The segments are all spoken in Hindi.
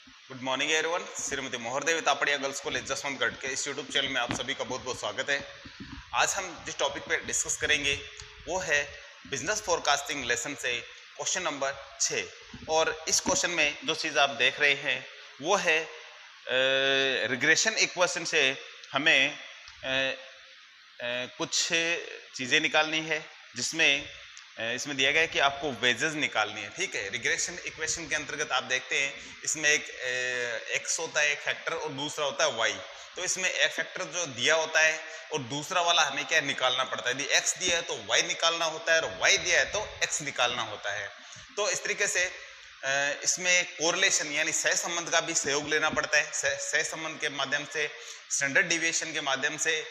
Good morning everyone. Shrimati Mohardevi Tapadia girls college Jaswantgarh के इस यूट्यूब चैनल में आप सभी का बहुत बहुत स्वागत है। आज हम जिस टॉपिक पे डिस्कस करेंगे वो है बिजनेस फोरकास्टिंग लेसन से क्वेश्चन नंबर 6। और इस क्वेश्चन में जो चीज़ आप देख रहे हैं वो है रिग्रेशन इक्वेशन से हमें कुछ चीज़ें निकालनी है, जिसमें इसमें दिया गया है कि आपको वेजेस निकालनी है। ठीक है, रिग्रेशन इक्वेशन के अंतर्गत आप देखते हैं इसमें एक एक्स होता है, एक फैक्टर, और दूसरा होता है वाई। तो इसमें एक फैक्टर जो दिया होता है और दूसरा वाला हमें क्या निकालना पड़ता है। यदि एक्स दिया है तो वाई निकालना होता है, और वाई दिया है तो एक्स निकालना होता है। तो इस तरीके से इसमें कोरिलेशन यानी सहसंबंध का भी सहयोग लेना पड़ता है। सहसंबंध के माध्यम से, स्टैंडर्ड डिविएशन के माध्यम से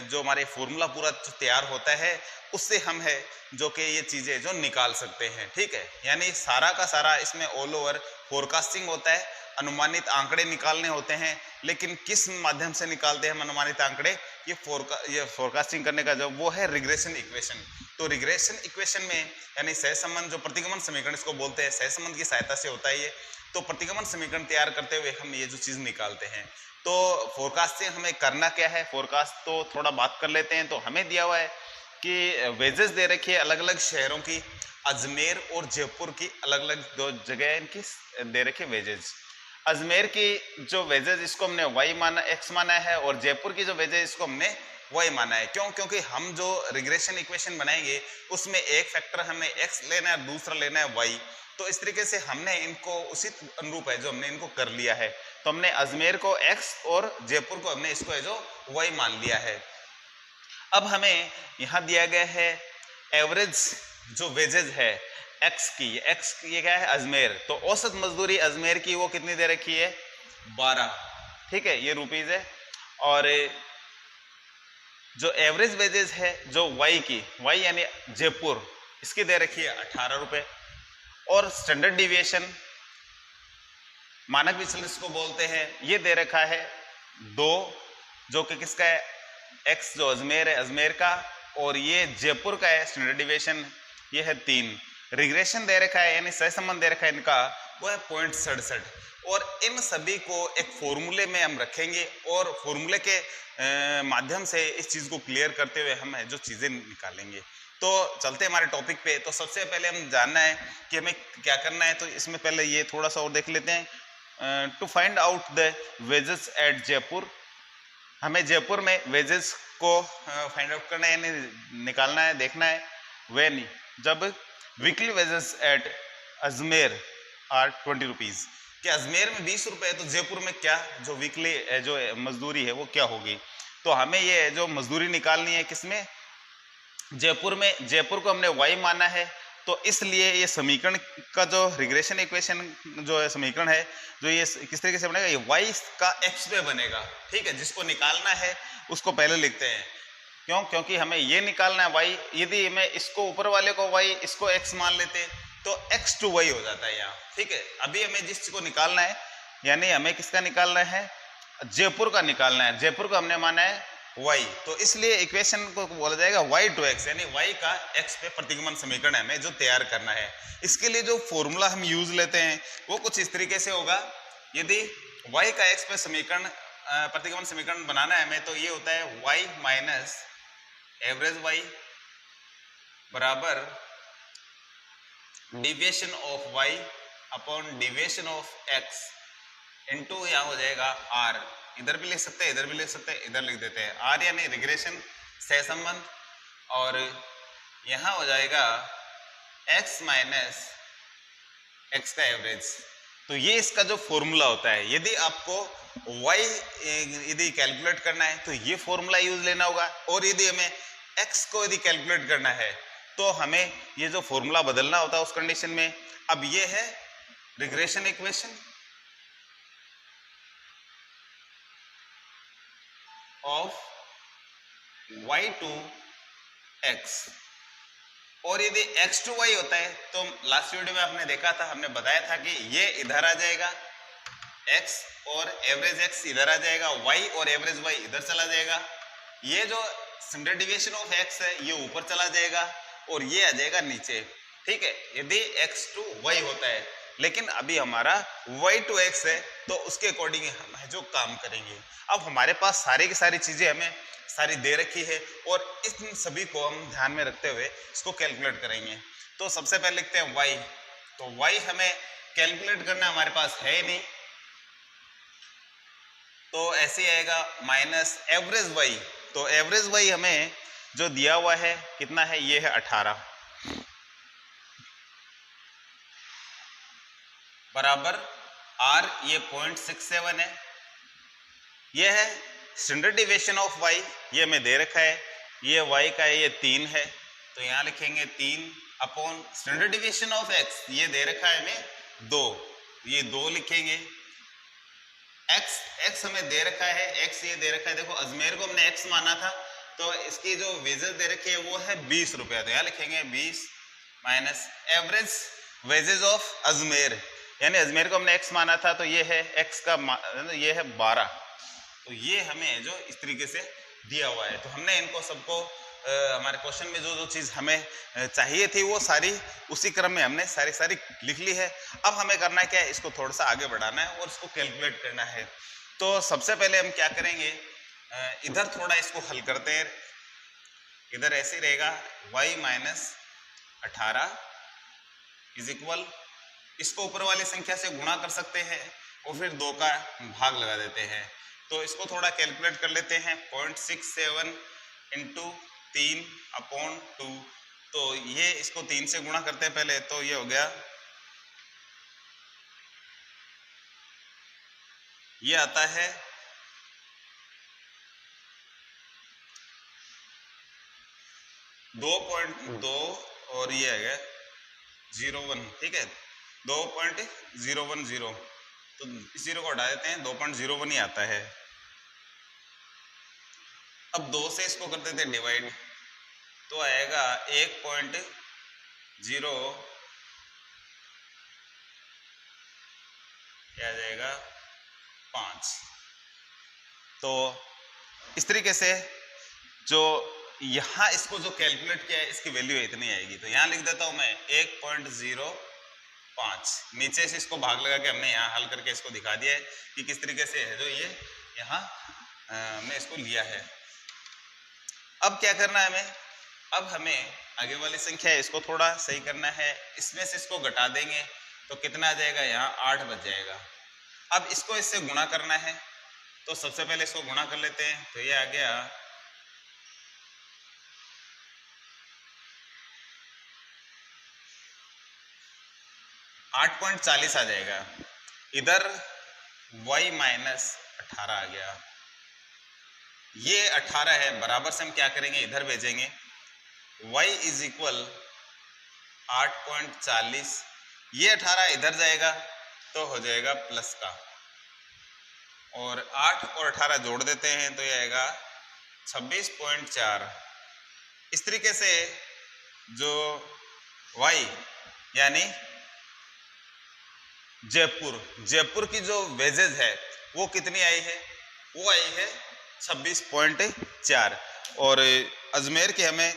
जो हमारे फॉर्मूला पूरा तैयार होता है उससे हम है जो कि ये चीज़ें जो निकाल सकते हैं। ठीक है, यानी सारा का सारा इसमें ऑल ओवर फोरकास्टिंग होता है, अनुमानित आंकड़े निकालने होते हैं। लेकिन किस माध्यम से निकालते हैं हम अनुमानित आंकड़े, ये फोरकास्टिंग करने का जो वो है रिग्रेशन इक्वेशन। तो रिग्रेशन इक्वेशन में यानी सहसंबंध, जो प्रतिगमन समीकरण इसको बोलते हैं, सहसंबंध की सहायता से होता है ये। तो प्रतिगमन समीकरण तैयार करते हुए हम ये जो चीज़ निकालते हैं। तो फोरकास्टिंग हमें करना क्या है, फोरकास्ट तो थोड़ा बात कर लेते हैं। तो हमें दिया हुआ है कि वेजेस दे रखी है अलग अलग शहरों की, अजमेर और जयपुर की अलग अलग दो जगह इनकी दे रखी वेजेस। अजमेर की जो वेजेस इसको हमने वाई माना, एक्स माना है, और जयपुर की जो वेजेस इसको हमने वाई माना है। क्यों? क्योंकि हम जो रिग्रेशन इक्वेशन बनाएंगे उसमें एक फैक्टर हमें एक्स लेना है, दूसरा लेना है वाई। तो इस तरीके से हमने इनको उसी अनुरूप है जो हमने इनको कर लिया है। तो हमने अजमेर को एक्स और जयपुर को हमने इसको है जो वाई मान लिया है। अब हमें यहाँ दिया गया है एवरेज जो वेजेज है एक्स की, ये क्या है अजमेर। तो औसत मजदूरी अजमेर की वो कितनी दे रखी है 12। ठीक है, ये रुपीज है। और जो एवरेज वेजेज है जो वाई की, वाई यानी जयपुर, इसकी दे रखी है 18 रुपए। और स्टैंडर्ड डिविएशन मानक विचलन इसको बोलते हैं, ये दे रखा है 2, जो कि किसका है एक्स जो अजमेर है अजमेर का, और ये जयपुर का है स्टैंडर्ड डिविएशन, ये है 3। रिग्रेशन दे रखा है यानी सहसंबंध दे रखा है इनका, वो है 0.67। और इन सभी को एक फॉर्मूले में हम रखेंगे और फॉर्मूले के माध्यम से इस चीज़ को क्लियर करते हुए हम जो चीज़ें निकालेंगे। तो चलते हमारे टॉपिक पे। तो सबसे पहले हम जानना है कि हमें क्या करना है। तो इसमें पहले ये थोड़ा सा और देख लेते हैं। To find out the wages at Jaipur, हमें जयपुर में वेजेस को फाइंड आउट करना है यानी निकालना है, देखना है। व्हेन, जब weekly wages at Ajmer are 20 rupees, कि अजमेर में 20 रुपये है तो जयपुर में क्या जो वीकली जो मजदूरी है वो क्या होगी। तो हमें ये जो मजदूरी निकालनी है किसमें, जयपुर में। जयपुर को हमने वाई माना है, तो इसलिए ये समीकरण का जो रिग्रेशन इक्वेशन जो है समीकरण है, जो ये किस तरीके से बनेगा, ये वाई का एक्स पे बनेगा। ठीक है, जिसको निकालना है उसको पहले लिखते हैं। क्यों? क्योंकि हमें ये निकालना है वाई। यदि मैं इसको ऊपर वाले को वाई, इसको एक्स मान लेते तो एक्स टू वाई हो जाता है यहाँ। ठीक है, अभी हमें जिस को निकालना है यानी हमें किसका निकालना है, जयपुर का निकालना है। जयपुर को हमने माना है y, तो इसलिए इक्वेशन को बोला जाएगा y टू x, यानी y का x पे प्रतिगमन समीकरण हमें जो तैयार करना है। इसके लिए जो फॉर्मूला हम यूज लेते हैं वो कुछ इस तरीके से होगा। यदि y का x पे समीकरण प्रतिगमन समीकरण बनाना है हमें, तो ये होता है y माइनस एवरेज y बराबर deviation of y upon deviation of x into यहाँ हो जाएगा r। इधर भी लिख सकते हैं, इधर भी लिख सकते हैं, इधर लिख देते हैं r यानी रिग्रेशन सहसंबंध, और यहाँ हो जाएगा x माइनस x का एवरेज। तो ये इसका जो फॉर्मूला होता है। यदि आपको y यदि कैलकुलेट करना है तो ये फॉर्मूला यूज लेना होगा, और यदि हमें x को यदि कैलकुलेट करना है तो हमें ये जो फॉर्मूला बदलना होता है उस कंडीशन में। अब ये है regression equation of y to x, और यदि x टू y होता है तो लास्ट वीडियो में आपने देखा था, हमने बताया था कि ये इधर आ जाएगा x और एवरेज x इधर आ जाएगा, y और एवरेज y इधर चला जाएगा। ये जो स्टैंडर्ड डिविएशन ऑफ x है ये ऊपर चला जाएगा और ये आ जाएगा नीचे। ठीक है, यदि x टू y होता है लेकिन अभी हमारा y to x है, तो उसके अकॉर्डिंग हम जो काम करेंगे। अब हमारे पास सारी की सारी चीजें हमें सारी दे रखी है और इन सभी को हम ध्यान में रखते हुए इसको कैलकुलेट करेंगे। तो सबसे पहले लिखते हैं y, तो y हमें कैलकुलेट करना हमारे पास है ही नहीं, तो ऐसे आएगा माइनस एवरेज y। तो एवरेज y हमें जो दिया हुआ है कितना है, ये है 18 बराबर r, ये 0.67 है, ये है स्टैंडर्ड डिविएशन ऑफ y, ये हमें दे रखा है, ये y का है, ये 3 है, तो यहाँ लिखेंगे 3 upon standard deviation of x, ये दे रखा है हमें 2, ये 2 लिखेंगे। x हमें दे रखा है, x ये दे रखा है, देखो अजमेर को हमने x माना था, तो इसकी जो वेजेस दे रखी है वो है 20 रुपया, तो यहाँ लिखेंगे 20 minus average wages of Ajmer, यानी अजमेर को हमने x माना था, तो ये है x का ये है 12, तो ये हमें जो इस तरीके से दिया हुआ है। तो हमने इनको सबको हमारे क्वेश्चन में जो जो चीज़ हमें चाहिए थी वो सारी उसी क्रम में हमने सारी लिख ली है। अब हमें करना क्या है, इसको थोड़ा सा आगे बढ़ाना है और इसको कैलकुलेट करना है। तो सबसे पहले हम क्या करेंगे, इधर थोड़ा इसको हल करते हैं। इधर ऐसे रहेगा y माइनस 18 इज इक्वल, इसको ऊपर वाली संख्या से गुणा कर सकते हैं और फिर 2 का भाग लगा देते हैं। तो इसको थोड़ा कैलकुलेट कर लेते हैं, 0.67 इंटू 3 अपॉन 2, तो ये इसको 3 से गुणा करते हैं पहले, तो ये हो गया, ये आता है 2.2 और ये आ गया 01, ठीक है 2.010, तो इस 0 को हटा देते हैं, 2.01 ही आता है। अब 2 से इसको कर देते हैं डिवाइड, तो आएगा 1.0 क्या आ जाएगा 5। तो इस तरीके से जो यहाँ इसको जो कैलकुलेट किया है इसकी वैल्यू इतनी आएगी, तो यहाँ लिख देता हूँ मैं 1.05, नीचे से इसको भाग लगा के हमने यहाँ हल करके इसको दिखा दिया है कि किस तरीके से है जो ये यहाँ हमने इसको लिया है। अब क्या करना है हमें, अब हमें आगे वाली संख्या है इसको थोड़ा सही करना है, इसमें से इसको घटा देंगे तो कितना आ जाएगा, यहाँ 8 बच जाएगा। अब इसको इससे गुणा करना है, तो सबसे पहले इसको गुणा कर लेते हैं, तो ये आ गया 8.40 आ जाएगा। इधर y माइनस 18 आ गया, ये 18 है, बराबर से हम क्या करेंगे इधर भेजेंगे, y इज इक्वल 8.40, ये 18 इधर जाएगा तो हो जाएगा प्लस का, और 8 और 18 जोड़ देते हैं तो ये आएगा 26.4। इस तरीके से जो y यानी जयपुर की जो वेजेज है वो कितनी आई है, वो आई है 26.4, और अजमेर की हमें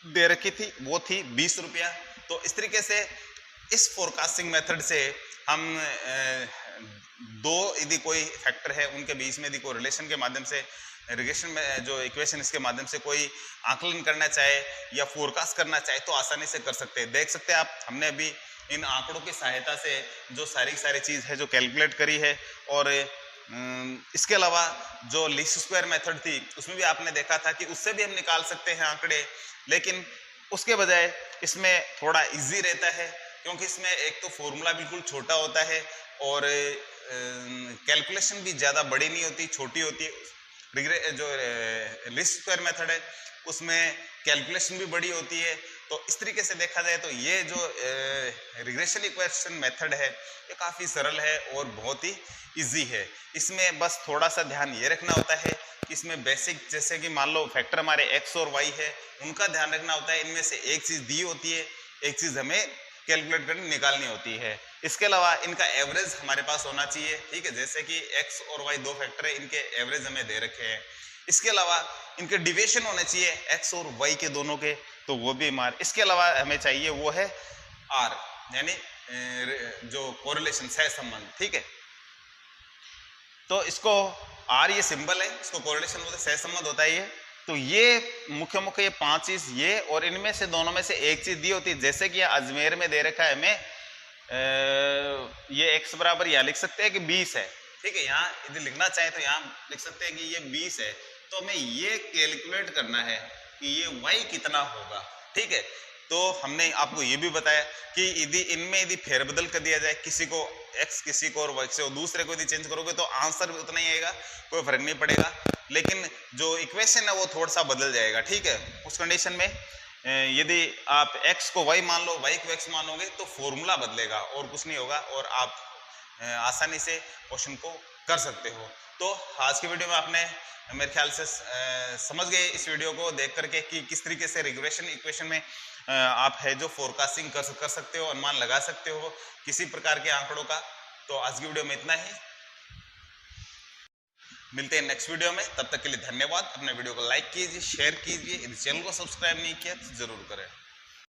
दे रखी थी वो थी 20 रुपया। तो इस तरीके से इस फोरकास्टिंग मेथड से हम दो यदि कोई फैक्टर है उनके बीच में यदि कोई रिलेशन के माध्यम से रिग्रेशन में जो इक्वेशन इसके माध्यम से कोई आकलन करना चाहे या फोरकास्ट करना चाहे तो आसानी से कर सकते हैं। देख सकते हैं आप, हमने अभी इन आंकड़ों की सहायता से जो सारी चीज़ है जो कैलकुलेट करी है, और इसके अलावा जो लीस्ट स्क्वायर मेथड थी उसमें भी आपने देखा था कि उससे भी हम निकाल सकते हैं आंकड़े, लेकिन उसके बजाय इसमें थोड़ा इजी रहता है क्योंकि इसमें एक तो फॉर्मूला बिल्कुल छोटा होता है और कैलकुलेशन भी ज़्यादा बड़ी नहीं होती, छोटी होती है। जो लीस्ट स्क्वायर मेथड है उसमें कैलकुलेशन भी बड़ी होती है। तो इस तरीके से देखा जाए तो ये जो रिग्रेशन इक्वेशन मेथड है ये काफ़ी सरल है और बहुत ही इजी है। इसमें बस थोड़ा सा ध्यान ये रखना होता है कि इसमें बेसिक जैसे कि मान लो फैक्टर हमारे x और y है उनका ध्यान रखना होता है। इनमें से एक चीज़ दी होती है, एक चीज़ हमें कैलकुलेट करके निकालनी होती है। इसके अलावा इनका एवरेज हमारे पास होना चाहिए, ठीक है, जैसे कि x और y दो फैक्टर है, इनके एवरेज हमें दे रखे हैं। इसके अलावा इनके डिविएशन होने चाहिए x और y के दोनों के, तो वो भी हमारे। इसके अलावा हमें चाहिए वो है r, यानी जो कोरिलेशन सहसंबंध, ठीक है। तो इसको आर ये सिंबल है, इसको कोरिलेशन बोलते हैं, सहसंबंध होता है ये। तो ये मुख्य ये 5 चीज ये, और इनमें से दोनों में से एक चीज दी होती है, जैसे कि अजमेर में दे रखा है हमें ये x बराबर यहाँ लिख सकते हैं कि 20 है, ठीक है। यहाँ यदि लिखना चाहे तो यहाँ लिख सकते हैं कि ये 20 है। तो हमें ये कैलकुलेट करना है कि ये y कितना होगा, ठीक है। तो हमने आपको ये भी बताया कि यदि फेरबदल कर दिया जाए, किसी को x किसी को और y से, और दूसरे को यदि चेंज करोगे तो आंसर भी उतना ही आएगा, कोई फर्क नहीं पड़ेगा। लेकिन जो इक्वेशन है वो थोड़ा सा बदल जाएगा, ठीक है। उस कंडीशन में यदि आप x को y मान लो, y को x मानोगे तो फॉर्मूला बदलेगा और कुछ नहीं होगा, और आप आसानी से क्वेश्चन को कर सकते हो। तो आज की वीडियो में आपने मेरे ख्याल से समझ गए इस वीडियो को देख करके कि किस तरीके से रिग्रेशन इक्वेशन में आप है जो फोरकास्टिंग कर सकते हो, अनुमान लगा सकते हो किसी प्रकार के आंकड़ों का। तो आज की वीडियो में इतना ही, मिलते हैं नेक्स्ट वीडियो में। तब तक के लिए धन्यवाद। अपने वीडियो को लाइक कीजिए, शेयर कीजिए, यदि चैनल को सब्सक्राइब नहीं किया तो जरूर करें।